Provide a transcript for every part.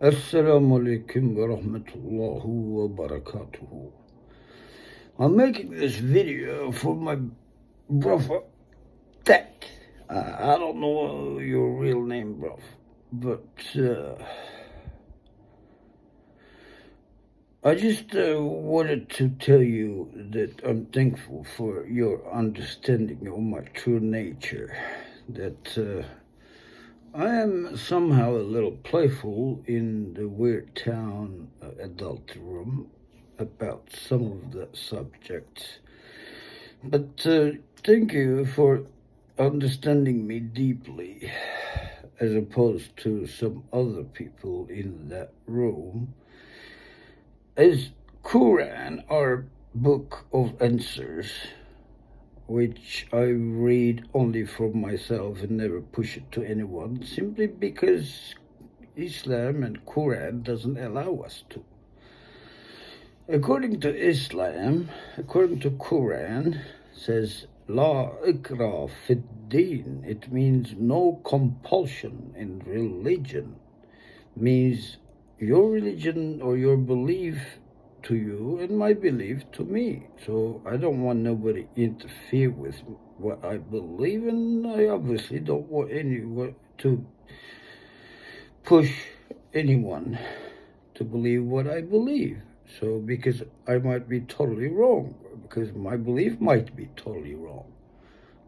Assalamu alaikum wa rahmatullahi wa barakatuhu. I'm making this video for my brother Thak. I don't know your real name, bro, but I just wanted to tell you that I'm thankful for your understanding of my true nature. That I am somehow a little playful in the weird town adult room about some of the subjects. But thank you for understanding me deeply, as opposed to some other people in that room. As Quran, our book of answers, which I read only for myself and never push it to anyone, simply because Islam and Quran doesn't allow us to. According to Islam, according to Quran, says La ikra fid din. It means no compulsion in religion. Means your religion or your belief to you and my belief to me. So I don't want nobody interfere with what I believe, and I obviously don't want anyone to push anyone to believe what I believe. So because I might be totally wrong, because my belief might be totally wrong.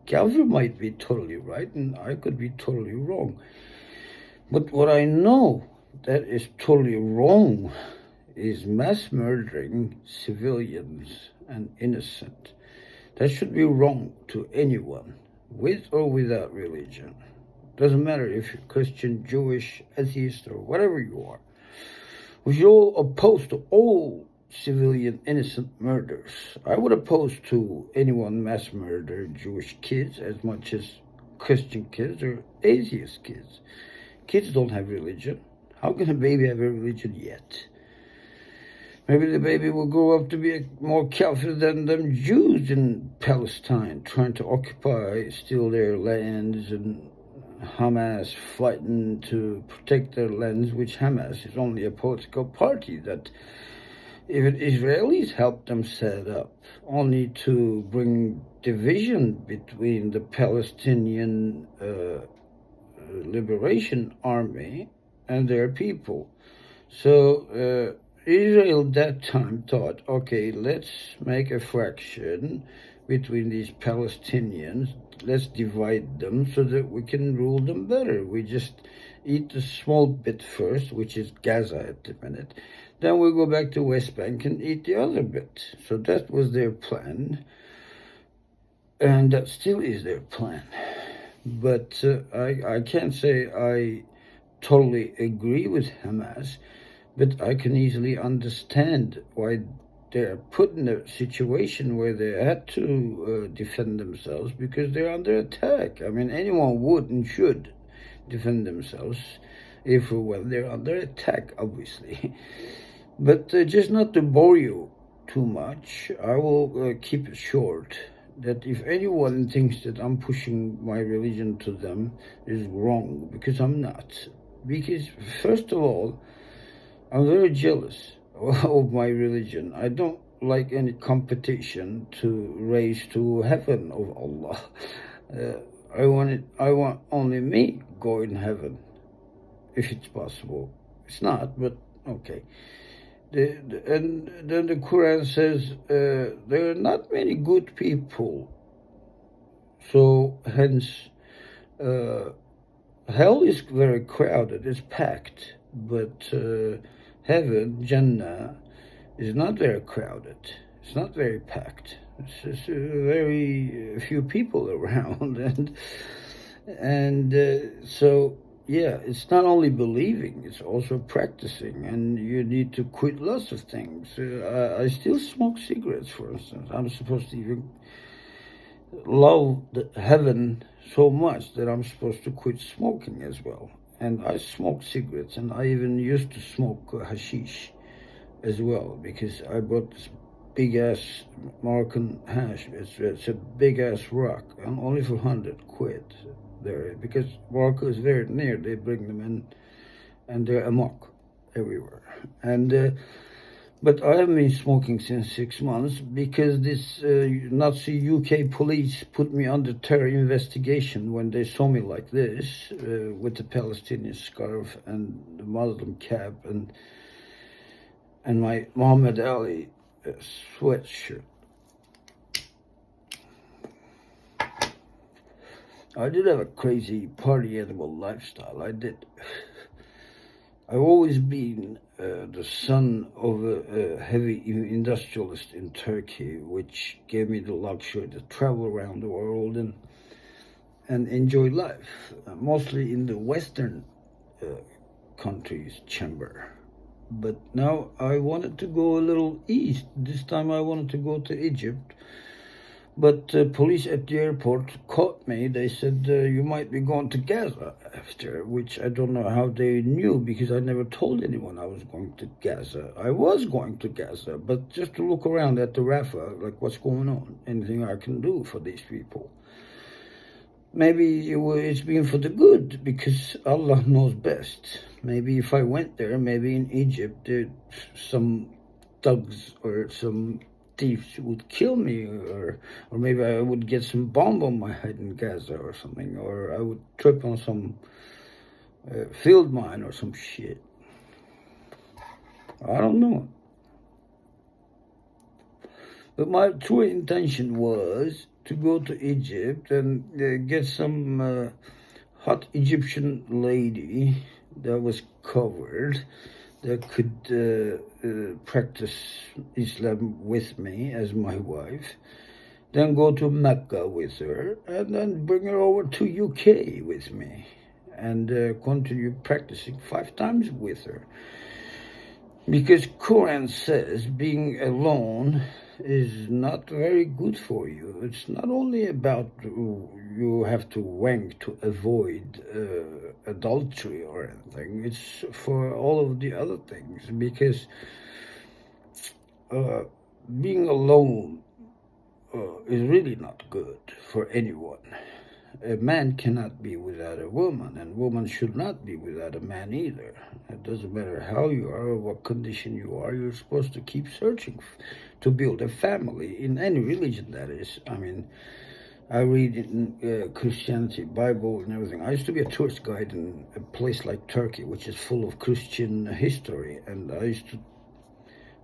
Kafir might be totally right, and I could be totally wrong. But what I know that is totally wrong is mass murdering civilians and innocent. That should be wrong to anyone, with or without religion. Doesn't matter if you're Christian, Jewish, atheist, or whatever you are. We should all oppose to all civilian innocent murders. I would oppose to anyone mass murder Jewish kids as much as Christian kids or atheist kids. Kids don't have religion. How can a baby have a religion yet? Maybe the baby will grow up to be more kafir than them Jews in Palestine, trying to occupy, steal their lands, and Hamas fighting to protect their lands, which Hamas is only a political party that even Israelis helped them set up, only to bring division between the Palestinian Liberation Army and their people. So Israel that time thought, okay, let's make a fraction between these Palestinians. Let's divide them so that we can rule them better. We just eat the small bit first, which is Gaza at the minute. Then we go back to West Bank and eat the other bit. So that was their plan. And that still is their plan. But I can't say I totally agree with Hamas, but I can easily understand why they're put in a situation where they had to defend themselves, because they're under attack. I mean, anyone would and should defend themselves if or when they're under attack, obviously. But just not to bore you too much, I will keep it short. That if anyone thinks that I'm pushing my religion to them is wrong, because I'm not. Because, first of all, I'm very jealous of my religion. I don't like any competition to raise to heaven of Allah. I want only me go in heaven, if it's possible. It's not, but okay. And then the Quran says there are not many good people. So hence, hell is very crowded. It's packed, but heaven, Jannah, is not very crowded. It's not very packed. It's just very few people around, and so yeah, it's not only believing; it's also practicing, and you need to quit lots of things. I still smoke cigarettes, for instance. I'm supposed to even love heaven so much that I'm supposed to quit smoking as well. And I smoke cigarettes, and I even used to smoke hashish as well, because I bought this big ass Moroccan hash. It's a big ass rock, and only for 100 quid there, because Morocco is very near. They bring them in, and they're amok. everywhere. And but I haven't been smoking since 6 months because this Nazi UK police put me under terror investigation when they saw me like this with the Palestinian scarf and the Muslim cap and my Muhammad Ali sweatshirt. I did have a crazy party animal lifestyle. I did. I've always been the son of a heavy industrialist in Turkey, which gave me the luxury to travel around the world and enjoy life, mostly in the Western countries' chamber. But now I wanted to go a little east. This time I wanted to go to Egypt. But police at the airport caught me. They said, you might be going to Gaza after, which I don't know how they knew because I never told anyone I was going to Gaza. I was going to Gaza, but just to look around at the Rafah, like what's going on, anything I can do for these people. Maybe it's been for the good because Allah knows best. Maybe if I went there, maybe in Egypt, some thugs or some thieves would kill me, or maybe I would get some bomb on my head in Gaza or something, or I would trip on some field mine or some shit. I don't know. But my true intention was to go to Egypt and get some hot Egyptian lady that was covered that could practice Islam with me as my wife, then go to Mecca with her, and then bring her over to UK with me, and continue practicing 5 times with her. Because Quran says being alone is not very good for you. It's not only about you have to wank to avoid adultery or anything. It's for all of the other things, because being alone is really not good for anyone. A man cannot be without a woman, and woman should not be without a man either. It doesn't matter how you are or what condition you are, you're supposed to keep searching to build a family, in any religion that is. I mean, I read in Christianity, Bible and everything. I used to be a tourist guide in a place like Turkey, which is full of Christian history, and I used to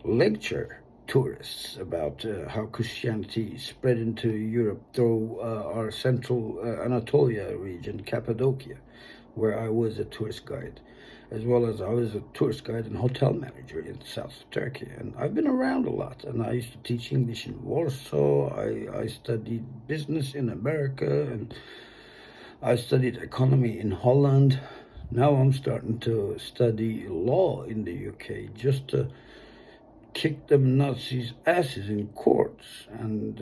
lecture tourists about how Christianity spread into Europe through our central Anatolia region, Cappadocia, where I was a tourist guide, as well as I was a tourist guide and hotel manager in South Turkey. And I've been around a lot, and I used to teach English in Warsaw. I studied business in America, and I studied economy in Holland. Now I'm starting to study law in the UK, just to kick them Nazis' asses in courts. And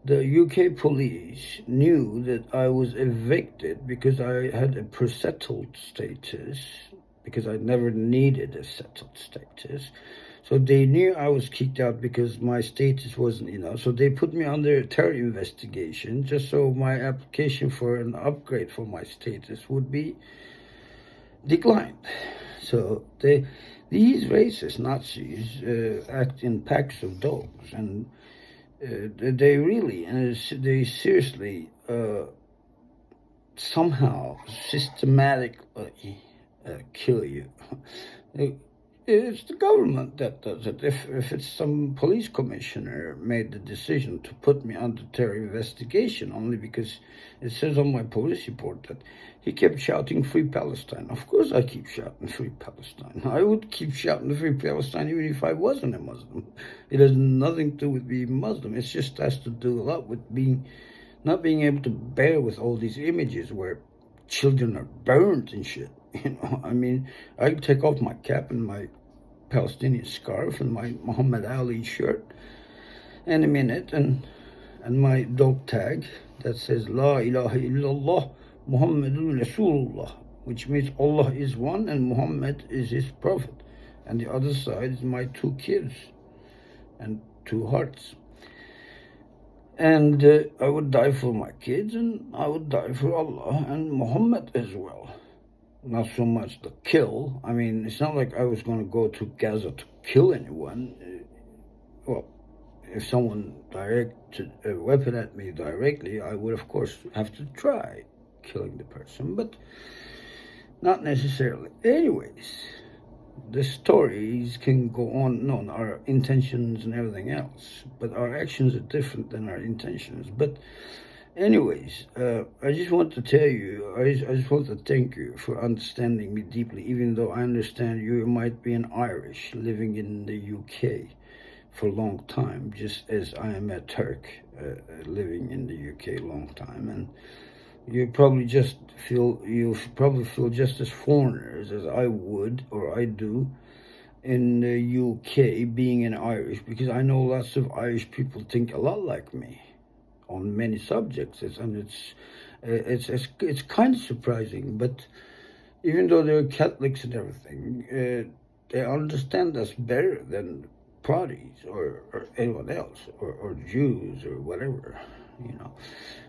the UK police knew that I was evicted because I had a settled status, because I never needed a settled status. So they knew I was kicked out because my status wasn't enough. So they put me under a terror investigation just so my application for an upgrade for my status would be declined. So these racist Nazis act in packs of dogs, and they seriously somehow systematically kill you. It's the government that does it. If it's some police commissioner made the decision to put me under terror investigation only because it says on my police report that he kept shouting "Free Palestine." Of course I keep shouting "Free Palestine." I would keep shouting "Free Palestine" even if I wasn't a Muslim. It has nothing to do with being Muslim. It just has to do a lot with not being able to bear with all these images where children are burned and shit. I mean, I can take off my cap and my Palestinian scarf and my Muhammad Ali shirt in a minute, and my dog tag that says La ilaha illallah Muhammadun Rasulullah, which means Allah is one and Muhammad is his prophet. And the other side is my 2 kids and 2 hearts. And I would die for my kids, and I would die for Allah and Muhammad as well. not so much the kill. I mean, it's not like I was going to go to Gaza to kill anyone. Well, if someone directed a weapon at me directly, I would, of course, have to try killing the person, but not necessarily. Anyways, the stories can go on and on, our intentions and everything else, but our actions are different than our intentions. But anyways, I just want to tell you, I just want to thank you for understanding me deeply, even though I understand you might be an Irish living in the UK for a long time, just as I am a Turk living in the UK a long time, and you probably probably feel just as foreigners as I would or I do in the UK being an Irish, because I know lots of Irish people think a lot like me on many subjects, and it's kind of surprising. But even though they're Catholics and everything, they understand us better than Protestants or anyone else, or Jews or whatever, you know.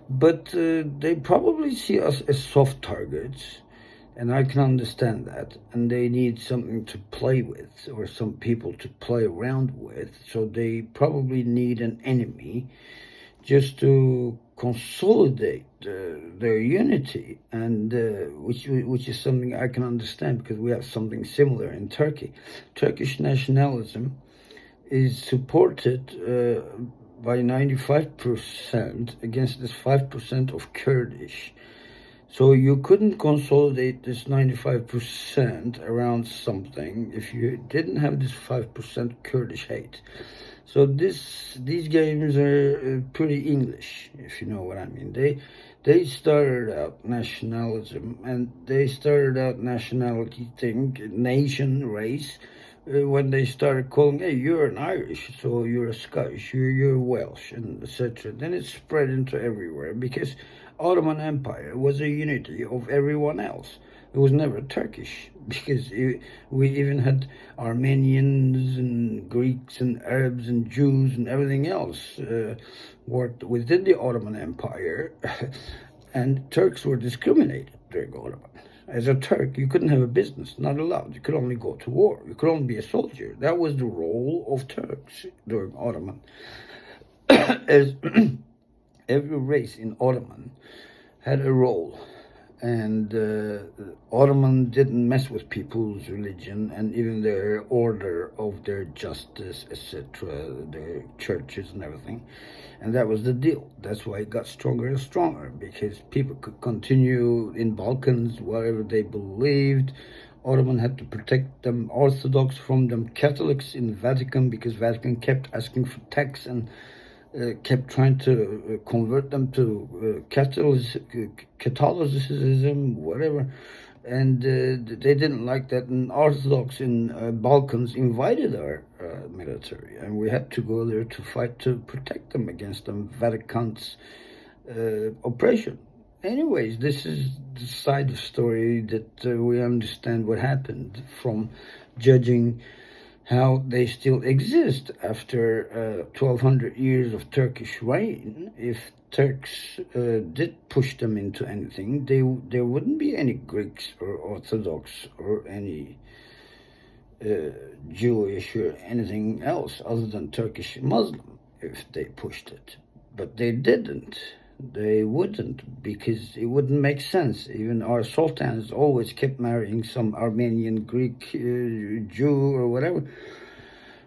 But they probably see us as soft targets, and I can understand that. And they need something to play with, or some people to play around with. So they probably need an enemy just to consolidate their unity, and which is something I can understand, because we have something similar in Turkey. Turkish nationalism is supported by 95% against this 5% of Kurdish. So you couldn't consolidate this 95% around something if you didn't have this 5% Kurdish hate. So these games are pretty English, if you know what I mean. They started out nationalism, and they started out nationality thing, nation, race, when they started calling, hey, you're an Irish, so you're a Scottish, you're Welsh, and etc. Then it spread into everywhere, because Ottoman Empire was a unity of everyone else. It was never Turkish, because we even had Armenians and Greeks and Arabs and Jews and everything else worked within the Ottoman Empire, and Turks were discriminated during Ottoman. As a Turk, you couldn't have a business, not allowed. You could only go to war. You could only be a soldier. That was the role of Turks during Ottoman. As every race in Ottoman had a role, and Ottoman didn't mess with people's religion and even their order of their justice, etc., their churches and everything. And that was the deal. That's why it got stronger and stronger, because people could continue in Balkans whatever they believed. Ottoman had to protect them Orthodox from them Catholics in Vatican, because Vatican kept asking for tax and kept trying to convert them to Catholicism, whatever, and they didn't like that. And Orthodox in Balkans invited our military, and we had to go there to fight to protect them against them Vatican's oppression. Anyways, this is the side of the story that we understand what happened from judging how they still exist after 1200 years of Turkish reign. If Turks did push them into anything, there wouldn't be any Greeks or Orthodox or any Jewish or anything else other than Turkish Muslim if they pushed it. But they didn't. They wouldn't, because it wouldn't make sense. Even our sultans always kept marrying some Armenian, Greek, Jew or whatever,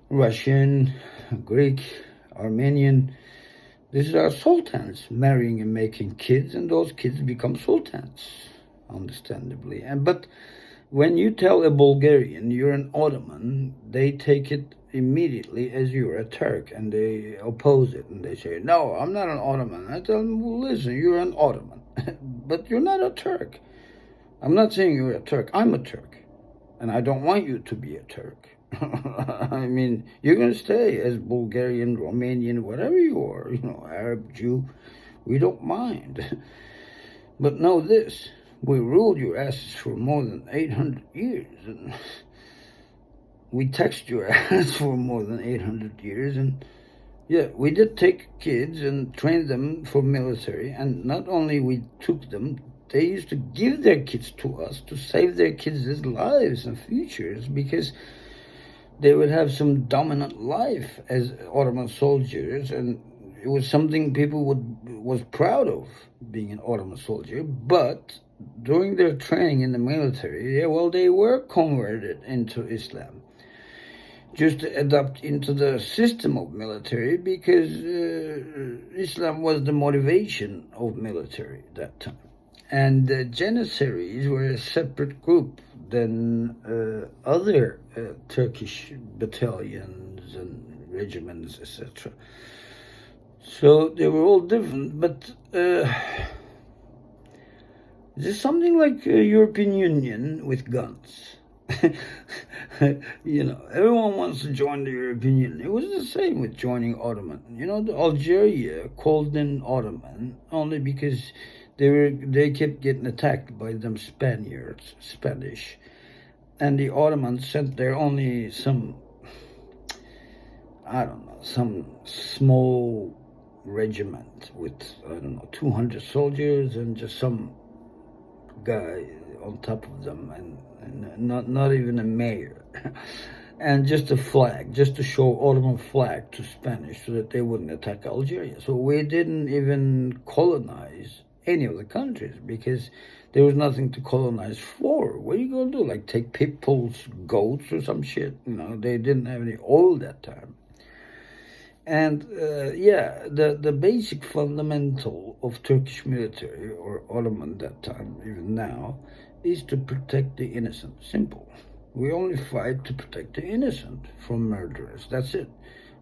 Russian, Greek, Armenian. This is our sultans marrying and making kids, and those kids become sultans, understandably. But when you tell a Bulgarian you're an Ottoman, they take it immediately as you're a Turk, and they oppose it, and they say, no, I'm not an Ottoman. I tell them, well, listen, you're an Ottoman, but you're not a Turk. I'm not saying you're a Turk. I'm a Turk, and I don't want you to be a Turk. I mean, you're going to stay as Bulgarian, Romanian, whatever you are, Arab, Jew. We don't mind. But know this, we ruled your asses for more than 800 years, and we taxed your ass for more than 800 years, and yeah, we did take kids and train them for military, and not only we took them, they used to give their kids to us to save their kids' lives and futures, because they would have some dominant life as Ottoman soldiers, and it was something people was proud of, being an Ottoman soldier. But during their training in the military, they were converted into Islam, just to adapt into the system of military, because Islam was the motivation of military at that time. And the Janissaries were a separate group than other Turkish battalions and regiments, etc. So they were all different, but there's something like a European Union with guns. Everyone wants to join the European Union. It was the same with joining Ottoman. The Algeria called in Ottoman only because they kept getting attacked by them Spanish, and the Ottomans sent there only some small regiment with 200 soldiers and just some guy on top of them, and not even a mayor, and just a flag, just to show Ottoman flag to Spanish so that they wouldn't attack Algeria. So we didn't even colonize any of the countries because there was nothing to colonize for. What are you going to do? Like take people's goats or some shit? They didn't have any oil that time. And the basic fundamental of Turkish military, or Ottoman that time, even now, is to protect the innocent. Simple. We only fight to protect the innocent from murderers. That's it.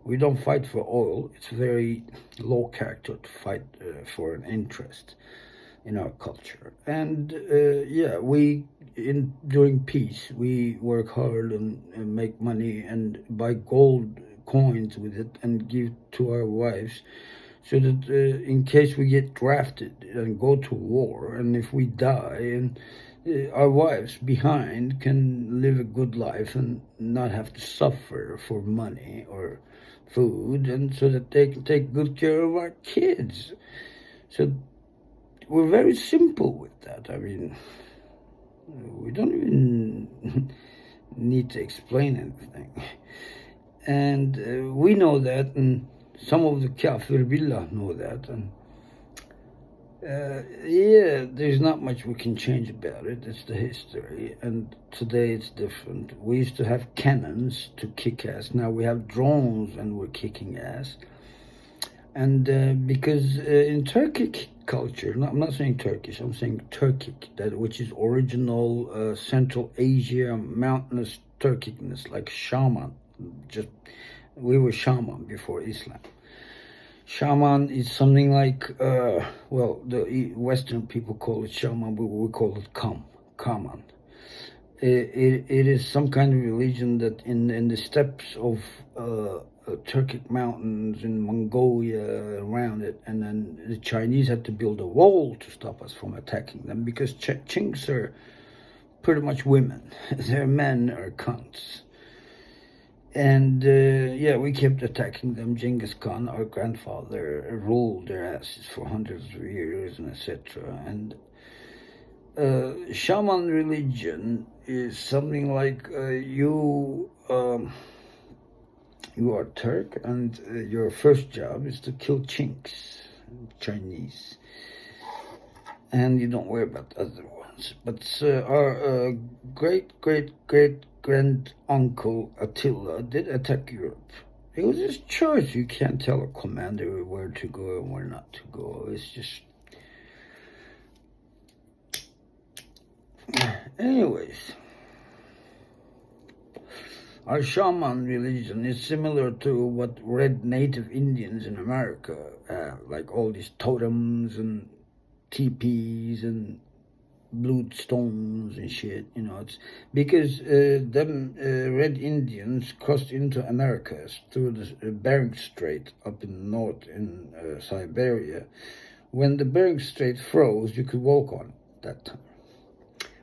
We don't fight for oil. It's very low character to fight for an interest in our culture. And during peace, we work hard and make money and buy gold coins with it and give to our wives, so that in case we get drafted and go to war, and if we die, and our wives behind can live a good life and not have to suffer for money or food, and so that they can take good care of our kids. So we're very simple with that. I mean, we don't even need to explain anything. And we know that, and some of the Kafir Billah know that, and there's not much we can change about it. It's the history, and today it's different. We used to have cannons to kick ass. Now we have drones, and we're kicking ass. And because in Turkic culture, I'm not saying Turkish, I'm saying Turkic, which is original Central Asia, mountainous Turkicness, like shaman. We were shaman before Islam. Shaman is something like, the Western people call it shaman, but we call it kaman. It is some kind of religion that in the steppes of Turkic mountains in Mongolia, around it, and then the Chinese had to build a wall to stop us from attacking them, because Chinks are pretty much women. Their men are cunts. And we kept attacking them. Genghis Khan, our grandfather, ruled their asses for hundreds of years, and etc. And shaman religion is something like you are Turk, and your first job is to kill Chinks, Chinese, and you don't worry about the other ones. But our great grand uncle Attila did attack Europe. It was his choice. You can't tell a commander where to go and where not to go. It's just... Anyways, our shaman religion is similar to what red native Indians in America have, like all these totems and teepees and blue stones and shit. It's because them red Indians crossed into Americas through the Bering Strait up in the north in Siberia. When the Bering Strait froze, you could walk on it that time.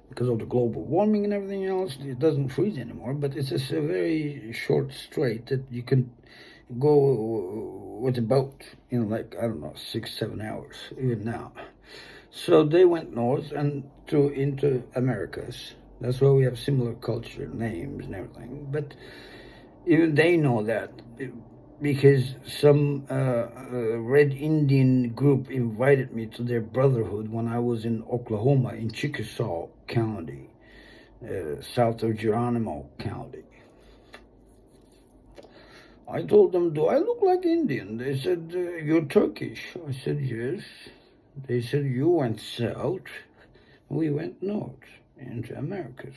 Because of the global warming and everything else, it doesn't freeze anymore, but it's just a very short strait that you can go with a boat in 6-7 hours, even now. So they went north and into Americas. That's why we have similar culture, names and everything. But even they know that because some Red Indian group invited me to their brotherhood when I was in Oklahoma, in Chickasaw County, south of Geronimo County. I told them, do I look like Indian? They said, you're Turkish. I said, yes. They said, you went south. We went north into Americas.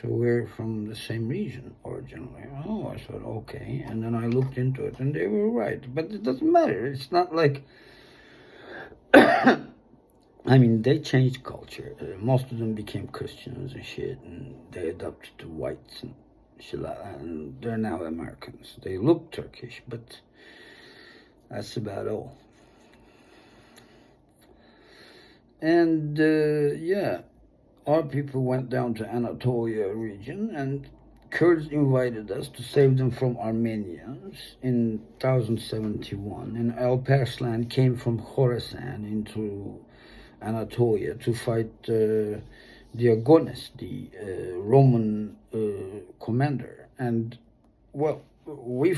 So we're from the same region originally. Oh, I said, okay. And then I looked into it, and they were right. But it doesn't matter. It's not like... I mean, they changed culture. Most of them became Christians and shit, and they adopted the whites and shit like that, and they're now Americans. They look Turkish, but that's about all. And, yeah, our people went down to Anatolia region, and Kurds invited us to save them from Armenians in 1071. And Alparslan came from Khorasan into Anatolia to fight Diogenes, the Roman commander. And, well, we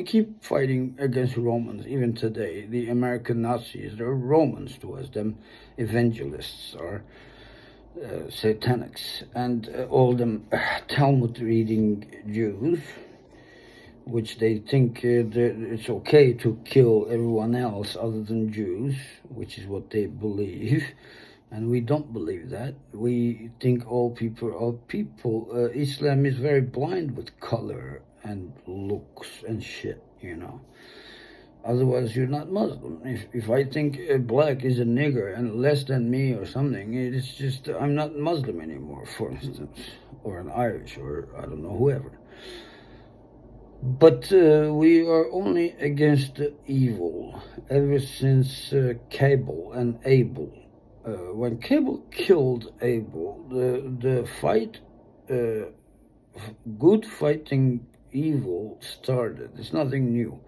keep fighting against Romans even today. The American Nazis, they're Romans to us. Them evangelists are satanics, and all them Talmud reading Jews, which they think it's okay to kill everyone else other than Jews, which is what they believe. And we don't believe that. We think all people are people. Islam is very blind with color and looks and shit, you know. Otherwise, you're not Muslim. If I think black is a nigger and less than me or something, it's just I'm not Muslim anymore, for instance, or an Irish, or I don't know, whoever. But we are only against the evil ever since Cable and Abel. When Cable killed Abel, the fight, good fighting evil started. It's nothing new.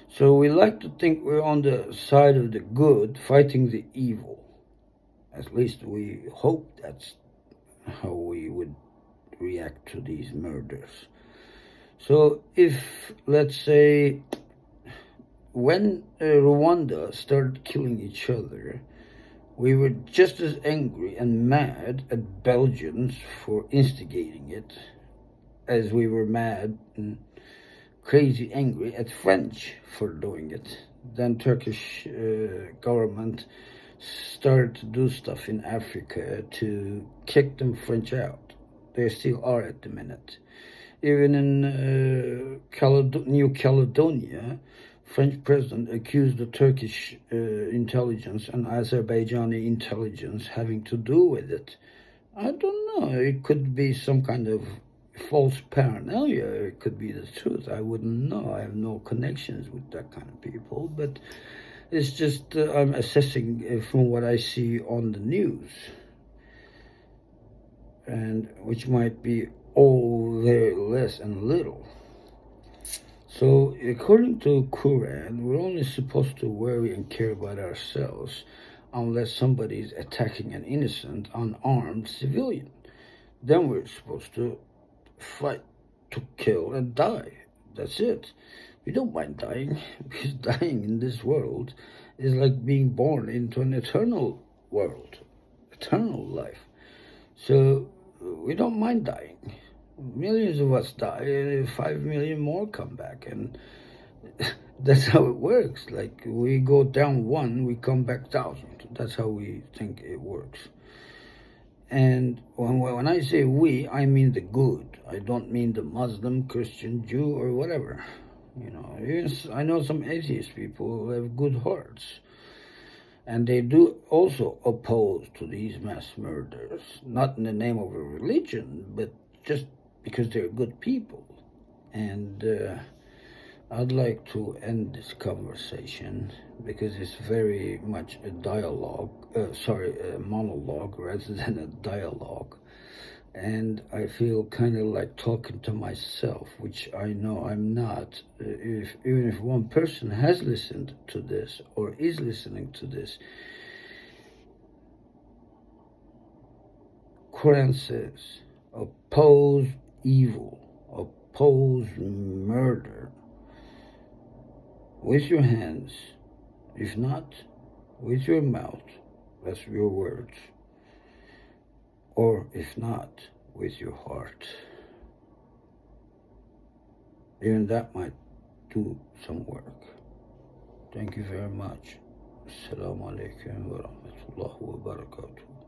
So we like to think we're on the side of the good, fighting the evil. At least we hope that's how we would react to these murders. So if, let's say, when Rwanda started killing each other, we were just as angry and mad at Belgians for instigating it as we were mad and crazy angry at French for doing it. Then Turkish government started to do stuff in Africa to kick them French out. They still are at the minute. Even in New Caledonia, French president accused the Turkish intelligence and Azerbaijani intelligence having to do with it. I don't know. It could be some kind of false paranoia. It could be the truth. I wouldn't know. I have no connections with that kind of people. But it's just I'm assessing from what I see on the news, and which might be all very less and little. So according to Quran, we're only supposed to worry and care about ourselves unless somebody is attacking an innocent, unarmed civilian. Then we're supposed to fight to kill and die. That's it. We don't mind dying, because dying in this world is like being born into an eternal world, eternal life. So we don't mind dying. Millions of us die, and 5 million more come back, and that's how it works. Like, we go down one, we come back 1,000. That's how we think it works. And when I say we, I mean the good. I don't mean the Muslim, Christian, Jew, or whatever. You know, I know some atheist people who have good hearts, and they do also oppose to these mass murders, not in the name of a religion, but just because they're good people. And I'd like to end this conversation because it's very much a monologue rather than a dialogue. And I feel kind of like talking to myself, which I know I'm not. Even if one person has listened to this or is listening to this, Quran says, oppose evil, oppose murder with your hands, if not with your mouth, that's your words, or if not, with your heart. Even that might do some work. Thank you very much. Assalamu alaikum wa rahmatullahi wa barakatuh.